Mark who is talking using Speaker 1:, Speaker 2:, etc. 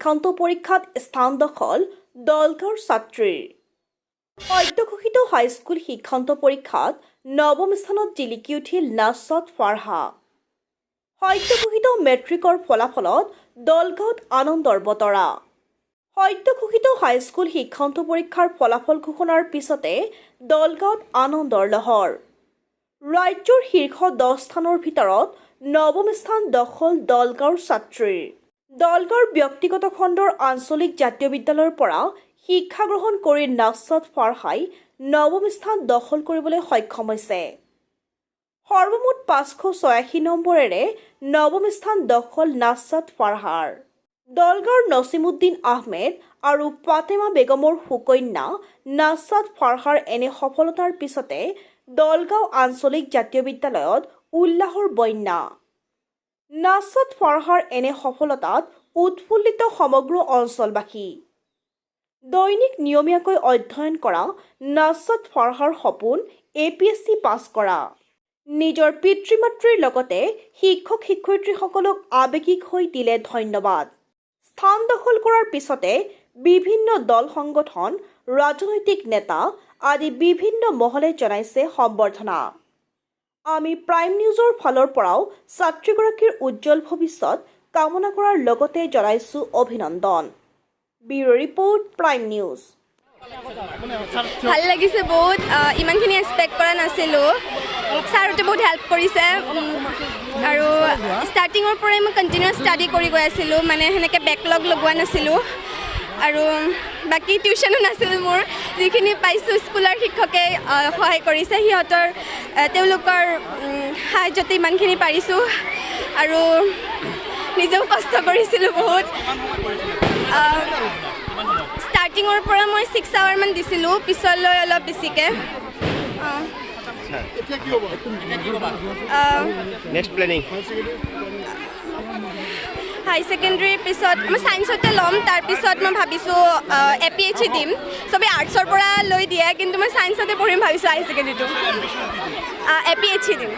Speaker 1: শিক্ষান্ত পৰীক্ষাত স্থান দখল দলগাঁৱৰ ছাত্ৰীৰ। সদ্যঘোষিত হাইস্কুল শিক্ষান্ত পৰীক্ষাত নৱম স্থানত জিলিকি উঠিল নাছাত ফাৰহা। সদ্যঘোষিত মেট্ৰিকৰ ফলাফলত দলগাঁৱত আনন্দৰ বতৰা। সদ্যঘোষিত হাইস্কুল শিক্ষান্ত পৰীক্ষাৰ ফলাফল ঘোষণাৰ পিছতে দলগাঁৱত আনন্দৰ লহৰ। ৰাজ্যৰ শীৰ্ষ 10 স্থানৰ ভিতৰত নৱম স্থান দখল দলগাঁৱৰ ছাত্ৰীৰ। দলগাঁৱৰ ব্যক্তিগত খণ্ডৰ আঞ্চলিক জাতীয় বিদ্যালয়ৰ পৰা শিক্ষা গ্ৰহণ কৰি নাছাত ফাৰহাই নৱম স্থান দখল কৰিবলৈ সক্ষম হৈছে। সৰ্বমুঠ 586 নম্বৰেৰে নৱম স্থান দখল নাছাত ফাৰহাৰ। দলগাঁৱৰ নছিমুদ্দিন আহমেদ আৰু ফাতেমা বেগমৰ সুকন্যা নাছাত ফাৰহাৰ এনে সফলতাৰ পিছতে দলগাঁও আঞ্চলিক জাতীয় বিদ্যালয়ত উল্লাহৰ বন্যা। নাছাত ফাৰহাৰ এনে সফলতাত উৎফুল্লিত সমগ্ৰ অঞ্চলবাসী। দৈনিক নিয়মীয়াকৈ অধ্যয়ন কৰা নাছাত ফাৰহাৰ সপোন APSC পাছ কৰা। নিজৰ পিতৃ মাতৃৰ লগতে শিক্ষক শিক্ষয়িত্ৰীসকলক আৱেগিক হৈ দিলে ধন্যবাদ। স্থান দখল কৰাৰ পিছতে বিভিন্ন দল সংগঠন, ৰাজনৈতিক নেতা আদি বিভিন্ন মহলে জনাইছে সম্বৰ্ধনা। আমি প্ৰাইম নিউজৰ ফালৰ পৰাও ছাত্ৰীগৰাকীৰ উজ্জ্বল ভৱিষ্যত কামনা কৰাৰ লগতে জনাইছো অভিনন্দন। Bureau report prime news.
Speaker 2: ভাল লাগিছে বহুত, ইমানখিনি এক্সপেক্ট কৰা নাছিলোঁ। ছাৰহঁতে বহুত হেল্প কৰিছে আৰু ষ্টাৰ্টিঙৰ পৰাই মই কণ্টিনিউৱাছ ষ্টাডি কৰি গৈ আছিলোঁ, মানে সেনেকৈ বেকলগ লগোৱা নাছিলোঁ। আৰু বাকী টিউশ্যনো নাছিল মোৰ, যিখিনি পাইছোঁ স্কুলৰ শিক্ষকে সহায় কৰিছে, তেওঁলোকৰ সাহায্যতে ইমানখিনি পাৰিছোঁ। আৰু নিজেও কষ্ট কৰিছিলোঁ বহুত। ষ্টাৰ্টিঙৰ পৰা মই 6 আৱাৰমান দিছিলোঁ, পিছলৈ অলপ বেছিকৈ। হাই ছেকেণ্ডেৰীৰ পিছত মই ছায়েন্সতে ল'ম, তাৰপিছত মই ভাবিছোঁ APHE দিম। চবেই আৰ্টছৰ পৰা লৈ দিয়ে, কিন্তু মই ছায়েন্সতে পঢ়িম ভাবিছোঁ হাই ছেকেণ্ডেৰীটো। APHE দিম।